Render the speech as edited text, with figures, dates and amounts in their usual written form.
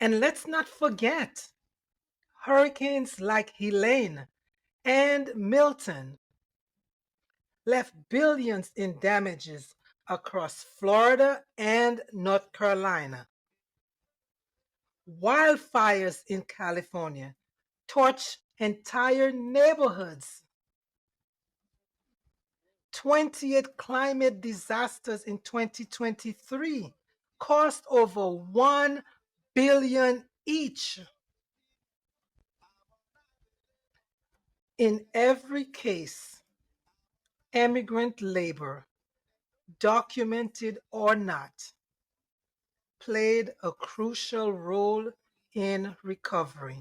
And let's not forget hurricanes like Helene and Milton left billions in damages across Florida and North Carolina. Wildfires in California torched entire neighborhoods. 28 climate disasters in 2023 cost over 1 billion each. In every case, immigrant labor, documented or not, played a crucial role in recovery.